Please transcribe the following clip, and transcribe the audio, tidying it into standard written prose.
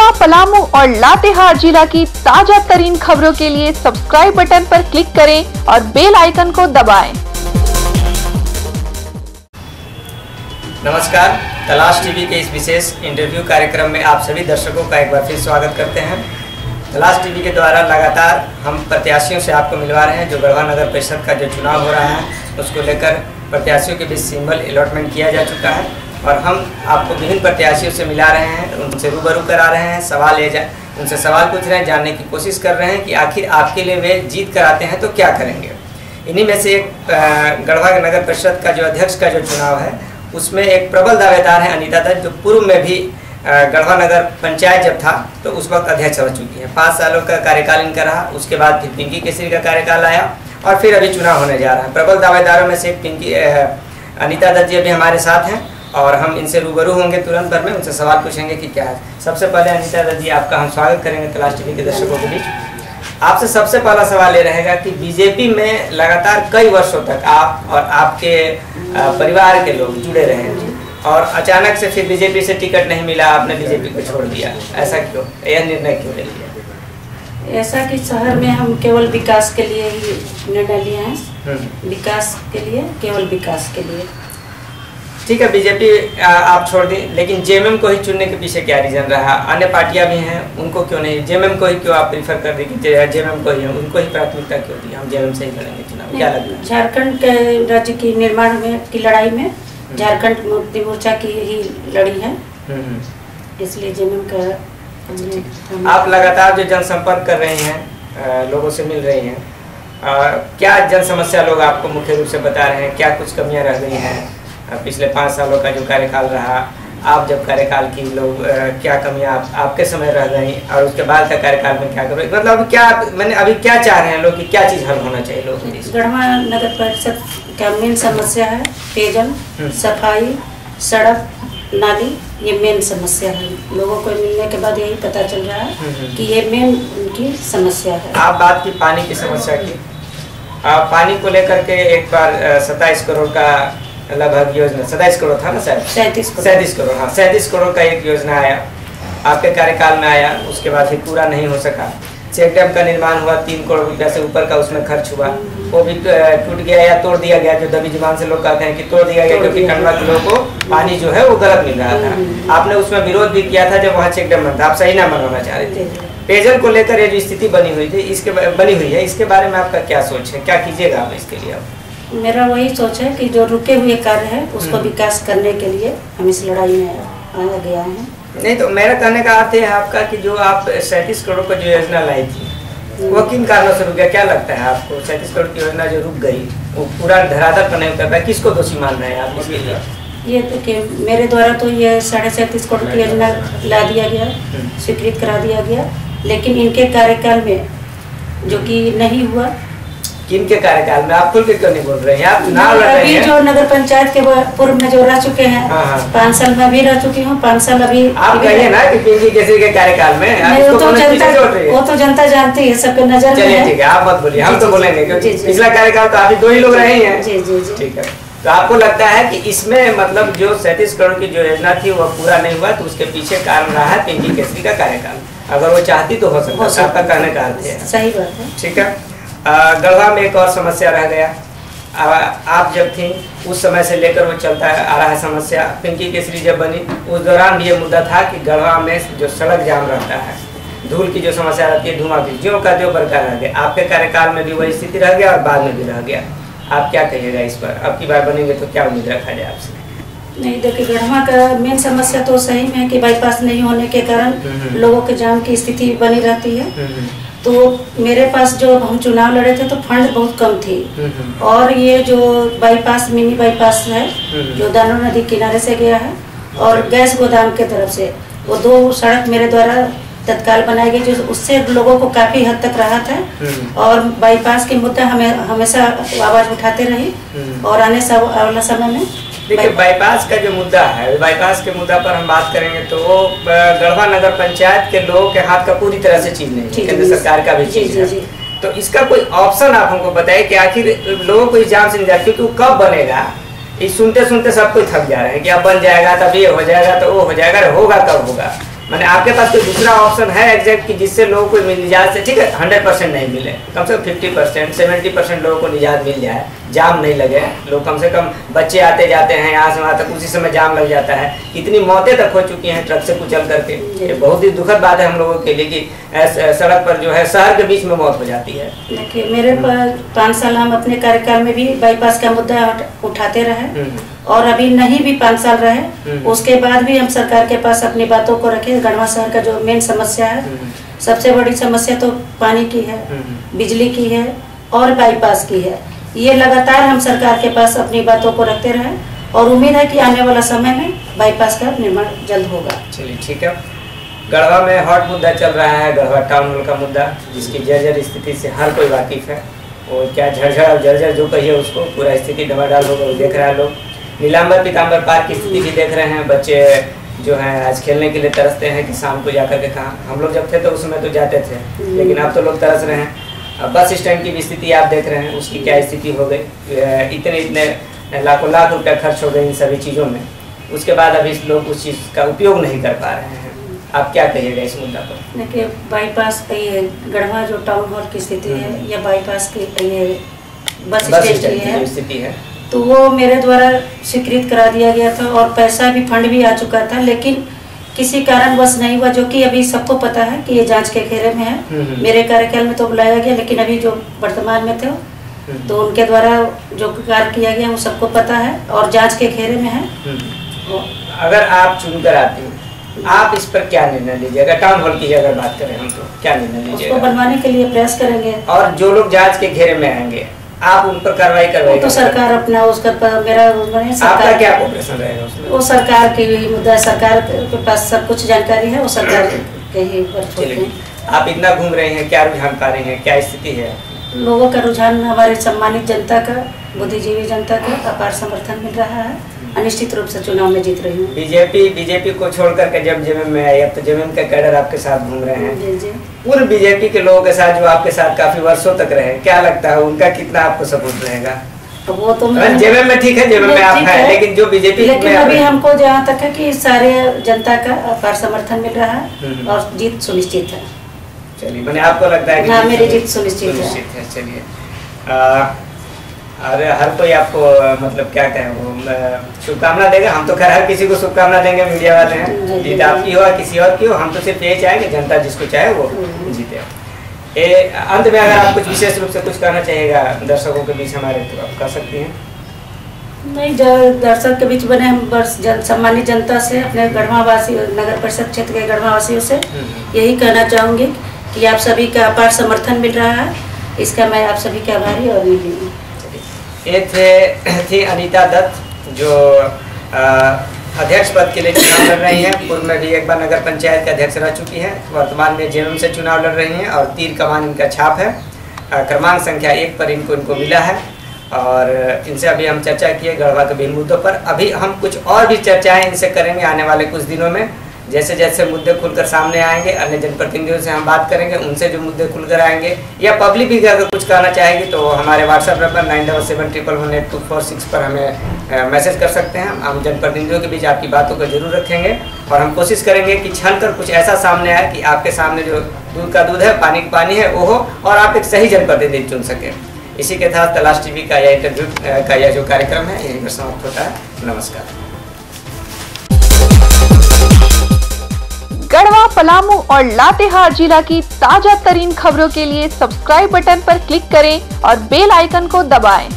गढ़वा, पलामू और लातेहार जिला की ताजा तरीन खबरों के लिए सब्सक्राइब बटन पर क्लिक करें और बेल आइकन को दबाएं। नमस्कार, तलाश टीवी के इस विशेष इंटरव्यू कार्यक्रम में आप सभी दर्शकों का एक बार फिर स्वागत करते हैं। तलाश टीवी के द्वारा लगातार हम प्रत्याशियों से आपको मिलवा रहे हैं। जो गढ़वा नगर परिषद का जो चुनाव हो रहा है उसको लेकर प्रत्याशियों के बीच सिंबल अलॉटमेंट किया जा चुका है और हम आपको विभिन्न प्रत्याशियों से मिला रहे हैं, उनसे रूबरू करा रहे हैं, उनसे सवाल पूछ रहे हैं, जानने की कोशिश कर रहे हैं कि आखिर आपके लिए वे जीत कर आते हैं तो क्या करेंगे। इन्हीं में से एक गढ़वा नगर परिषद का जो अध्यक्ष का जो चुनाव है उसमें एक प्रबल दावेदार है अनीता दत्त, जो पूर्व में भी गढ़वा नगर पंचायत जब था तो उस वक्त अध्यक्ष रह चुकी है। 5 सालों का कार्यकाल इनका रहा, उसके बाद फिर पिंकी केसरी का कार्यकाल आया और फिर अभी चुनाव होने जा रहा है। प्रबल दावेदारों में से अनीता दत्त जी अभी हमारे साथ हैं और हम इनसे रूबरू होंगे तुरंत भर में, उनसे सवाल पूछेंगे कि क्या है। सबसे पहले अनीता दत्त जी, आपका हम स्वागत करेंगे तलाश टीवी के दर्शकों के बीच। आपसे सबसे पहला सवाल ये रहेगा कि बीजेपी में लगातार कई वर्षों तक आप और आपके परिवार के लोग जुड़े रहे हैं और अचानक से फिर बीजेपी से टिकट नहीं मिला, आपने बीजेपी को छोड़ दिया, ऐसा क्यों? यह निर्णय क्यों ले लिया? ऐसा कि शहर में हम केवल विकास के लिए ही निर्णय लिए हैं, विकास के लिए, केवल विकास के लिए। ठीक है, बीजेपी आप छोड़ दी, लेकिन जेएमएम को ही चुनने के पीछे क्या रीजन रहा? अन्य पार्टियां भी हैं, उनको क्यों नहीं, जेएमएम को ही क्यों आप प्रीफर कर दी कि जेएमएम को ही, उनको ही प्राथमिकता क्यों दी, हम जेएमएम से ही लड़ेंगे चुनाव? क्या लगता है? झारखंड के राज्य की निर्माण में की लड़ाई में झारखंड मुक्ति मोर्चा की ही लड़ी है, इसलिए जेएमएम का। आप लगातार जो जनसंपर्क कर रही हैं, लोगों से मिल रही हैं, क्या जन समस्या लोग आपको मुख्य रूप से बता रहे हैं? क्या कुछ कमियां रह गई हैं पिछले 5 सालों का जो कार्यकाल रहा, आप जब कार्यकाल की लोग क्या कमियां आपके समय रह गई और उसके बाद का कार्यकाल में क्या कर, मतलब क्या मैंने अभी क्या चाह रहे हैं लोग कि क्या चीज़ हल होना चाहिए लोगों की? गढ़वा नगर परिषद का मेन समस्या है पेयजल, सफाई, सड़क, नाली, ये मेन समस्या है। लोगों को मिलने के बाद यही पता चल रहा है कि ये मेन उनकी समस्या है। आप बात की पानी की समस्या की, पानी को लेकर के एक बार 27 करोड़ का लगभग योजना, 27 करोड़ था ना शायद, 37 करोड़, हाँ 37 करोड़ का एक योजना आया, आपके कार्यकाल में आया, उसके बाद फिर पूरा नहीं हो सका। चेक डैम का निर्माण हुआ, 3 करोड़ रुपया से ऊपर का उसमें खर्च हुआ, वो भी टूट गया या तोड़ दिया गया, जो दबी जुबान से लोग कहते हैं कि तोड़ दिया गया, क्योंकि खंडवा के लोगों को पानी जो है वो गलत मिल रहा था। आपने उसमें विरोध भी किया था जब वहाँ चेक डैम बनता, आप सही ना बनवाना चाह रहे थे। पेयजल को लेकर ये जो स्थिति बनी हुई थी, बनी हुई है, इसके बारे में आपका क्या सोच है, क्या कीजिएगा आप इसके लिए? मेरा वही सोच है कि जो रुके हुए कार्य है उसको विकास करने के लिए हम इस लड़ाई में आया गया है। नहीं तो मेरा कहने का अर्थ है आपका कि जो आप 37 करोड़ का जो योजना लाई थी वो किन कारणों से रुक गया? क्या लगता है आपको 37 करोड़ की योजना जो रुक गई वो पूरा धरातल पर नहीं उतर पाया, किसको दोषी मान रहे हैं आप इसके लिए? ये देखिए, मेरे द्वारा तो ये 37.5 करोड़ की योजना ला दिया गया, स्वीकृत करा दिया गया, लेकिन इनके कार्यकाल में जो कि नहीं हुआ। किनके कार्यकाल में? आप खुल के क्यों नहीं बोल रहे हैं? आप चुनाव लड़ रहे हैं। जो नगर पंचायत के पूर्व में जो रह चुके हैं, 5 साल में भी रह चुकी हूँ, 5 साल अभी। आप कहिए ना कि पिंकी केसरी के कार्यकाल में वो तो जनता जानती है, सबके नजर में है। ठीक है, आप मत बोलिए, हम तो बोलेंगे क्योंकि पिछला कार्यकाल तो अभी 2 ही लोग रहे हैं। ठीक है, तो आपको लगता है कि इसमें मतलब जो 37 करोड़ की जो योजना थी वो पूरा नहीं हुआ, तो उसके पीछे कारण रहा है पिंकी केसरी का कार्यकाल। अगर वो चाहती तो हो सकता है, आपका कहने का अर्थ है। सही बात है। ठीक है, गढ़वा में एक और समस्या रह गया, आप जब थी उस समय से लेकर वो चलता आ रहा है समस्या। पिंकी केसरी जब बनी उस दौरान भी ये मुद्दा था कि गढ़वा में जो सड़क जाम रहता है, धूल की जो समस्या रहती है, धुआं की, ज्यों का त्यों बरकरार रह गया। आपके कार्यकाल में भी वही स्थिति रह गया और बाद में भी रह गया। आप क्या कहिएगा इस पर? अब की बार बनेंगे तो क्या उम्मीद रखा जाए आपसे? नहीं, देखिए गढ़वा का मेन समस्या तो सही में है कि बाईपास नहीं होने के कारण लोगों के जाम की स्थिति बनी रहती है। तो मेरे पास जो हम चुनाव लड़े थे तो फंड बहुत कम थी, और ये जो बाईपास, मिनी बाईपास है जो दानो नदी किनारे से गया है और गैस गोदाम के तरफ से, वो 2 सड़क मेरे द्वारा तत्काल बनाई गई, जो उससे लोगों को काफी हद तक राहत है। और बाईपास के मुद्दा हमें हमेशा आवाज उठाते रही और आने वाला समय में देखिए बाईपास का जो मुद्दा है, बाईपास के मुद्दा पर हम बात करेंगे तो गढ़वा नगर पंचायत के लोगों के हाथ का पूरी तरह से चीज नहीं, केंद्र सरकार का भी चीज है। तो इसका कोई ऑप्शन आप हमको बताइए कि आखिर लोगों को इस जाम से निजात, क्योंकि वो कब बनेगा ये सुनते सुनते सब कोई थक जा रहे हैं कि अब बन जाएगा, तब ये हो जाएगा, तो वो हो जाएगा, होगा कब होगा? मैंने आपके पास कोई दूसरा ऑप्शन है एग्जैक्ट कि जिससे लोगों को निजात से, ठीक है 100% नहीं मिले, कम से कम 50% 70% लोगों को निजात मिल जाए, जाम नहीं लगे, लोग कम से कम बच्चे आते जाते हैं यहाँ से वहाँ तक, उसी समय जाम लग जाता है, इतनी मौतें तक हो चुकी हैं ट्रक से कुचल करके। ये बहुत ही दुखद बात है हम लोगों के लिए कि सड़क पर जो है शहर के बीच में मौत हो जाती है। देखिए मेरे 5 साल हम अपने कार्यकाल में भी बाईपास का मुद्दा उठाते रहे और अभी नहीं भी 5 साल रहे, उसके बाद भी हम सरकार के पास अपनी बातों को रखे। गढ़वा शहर का जो मेन समस्या है, सबसे बड़ी समस्या तो पानी की है, बिजली की है और बाईपास की है। ये लगातार हम सरकार के पास अपनी बातों को रखते रहे और उम्मीद है कि आने वाला समय में बाईपास का निर्माण जल्द होगा। चलिए ठीक है। गढ़वा में हॉट मुद्दा चल रहा है, गढ़वा टाउन हॉल का मुद्दा, जिसकी जर्जर स्थिति से हर कोई वाकिफ है। और क्या झरझर और जर्जर जो कहिए उसको, पूरा स्थिति डमाडाल हो गई, देख रहा है लोग। नीलांबर पीताम्बर पार्क की स्थिति भी देख रहे हैं, बच्चे जो हैं आज खेलने के लिए तरसते हैं कि शाम को जाकर के कहाँ, हम लोग जब थे तो उसमें तो जाते थे, लेकिन अब तो लोग तरस रहे हैं। अब बस स्टैंड की भी स्थिति आप देख रहे हैं, उसकी क्या स्थिति हो गई, इतने लाखों लाख रुपया खर्च हो गए इन सभी चीज़ों में, उसके बाद अभी लोग उस चीज़ का उपयोग नहीं कर पा रहे हैं। आप क्या कहिएगा इस मुद्दा पर? देखिए बाईपास ये गढ़वा जो टाउन हॉल की स्थिति है या बाईपास की ये बस स्टैंड की स्थिति है, तो वो मेरे द्वारा स्वीकृत करा दिया गया था और पैसा भी फंड भी आ चुका था, लेकिन किसी कारण बस नहीं हुआ, जो कि अभी सबको पता है कि ये जांच के घेरे में है। मेरे कार्यकाल में तो बुलाया गया, लेकिन अभी जो वर्तमान में थे तो उनके द्वारा जो कार्य किया गया वो सबको पता है और जांच के घेरे में है। अगर आप चुनकर आते हैं, आप इस पर क्या निर्णय लीजिएगा? टाउन हॉल की अगर बात करें हम तो क्या निर्णय लीजिएगा? उसको बनवाने के लिए प्रयास करेंगे और जो लोग जांच के घेरे में आएंगे आप उन पर कार्रवाई करवाएंगे? तो सरकार अपना उसका मेरा आपका क्या ऑपरेशन रहेगा उसमें? वो सरकार की मुद्दा, सरकार के पास सब कुछ जानकारी है, वो सरकार के ही पर। आप इतना घूम रहे हैं, क्या रुझान पा रहे हैं, क्या स्थिति है? लोगों का रुझान, हमारे सम्मानित जनता का, बुद्धिजीवी जनता का अपार समर्थन मिल रहा है, अनिश्चित रूप से चुनाव में जीत रही हूँ। बीजेपी को छोड़ करके जब जेएमएम में आई, अब तो जेएमएम का कैडर आपके साथ घूम रहे हैं। जी। पूर्व बीजेपी के लोगों के साथ जो आपके साथ काफी वर्षों तक रहे, क्या लगता है उनका कितना आपको सपोर्ट रहेगा? तो वो तो जेएमएम में ठीक है, जेएमएम में आप हैं, लेकिन जो बीजेपी, लेकिन अभी हमको जहाँ तक है कि सारे जनता का अपार समर्थन मिल रहा है और जीत सुनिश्चित है। चलिए, मैंने आपको लगता है कि मेरी जीत सुनिश्चित है। चलिए, अरे हर कोई आपको मतलब क्या कहें, वो शुभकामना देगा। हम तो खैर हर किसी को शुभकामना देंगे, मीडिया वाले हैं, जीत आपकी हो या किसी और की हो, हम तो सिर्फ ये चाहेंगे जनता जिसको चाहे वो जीते। अंत में अगर आप कुछ विशेष रूप से कुछ कहना चाहिएगा दर्शकों के बीच हमारे, तो आप कह सकती हैं। नहीं, दर्शक के बीच बने हम सम्मानित जनता से, अपने गढ़वा वासी, नगर परिषद क्षेत्र के गढ़वा वासियों से यही कहना चाहूँगी कि आप सभी का अपार समर्थन मिल रहा है, इसका मैं आप सभी का आभारी और निधि हूँ। ये थी अनीता दत्त, जो अध्यक्ष पद के लिए चुनाव लड़ रही हैं। पूर्व में भी एक बार नगर पंचायत के अध्यक्ष रह चुकी हैं, वर्तमान में जेएमएम से चुनाव लड़ रही हैं और तीर कमान इनका छाप है। क्रमांक संख्या 1 पर इनको मिला है और इनसे अभी हम चर्चा किए गढ़वा के विभिन्न मुद्दों पर। अभी हम कुछ और भी चर्चाएं इनसे करेंगे आने वाले कुछ दिनों में, जैसे जैसे मुद्दे खुलकर सामने आएंगे, अन्य जनप्रतिनिधियों से हम बात करेंगे, उनसे जो मुद्दे खुलकर आएंगे, या पब्लिक भी अगर कुछ कहना चाहेगी तो हमारे व्हाट्सएप नंबर 9771118246 पर हमें मैसेज कर सकते हैं। हम जनप्रतिनिधियों के बीच आपकी बातों को जरूर रखेंगे और हम कोशिश करेंगे कि छल कर कुछ ऐसा सामने आए कि आपके सामने जो दूध का दूध है, पानी का पानी है वो हो और आप एक सही जनप्रतिनिधि चुन सकें। इसी के साथ तलाश टीवी का यह इंटरव्यू का यह जो कार्यक्रम है यहीं पर समाप्त होता है। नमस्कार। गढ़वा, पलामू और लातेहार जिला की ताजा तरीन खबरों के लिए सब्सक्राइब बटन पर क्लिक करें और बेल आइकन को दबाएं।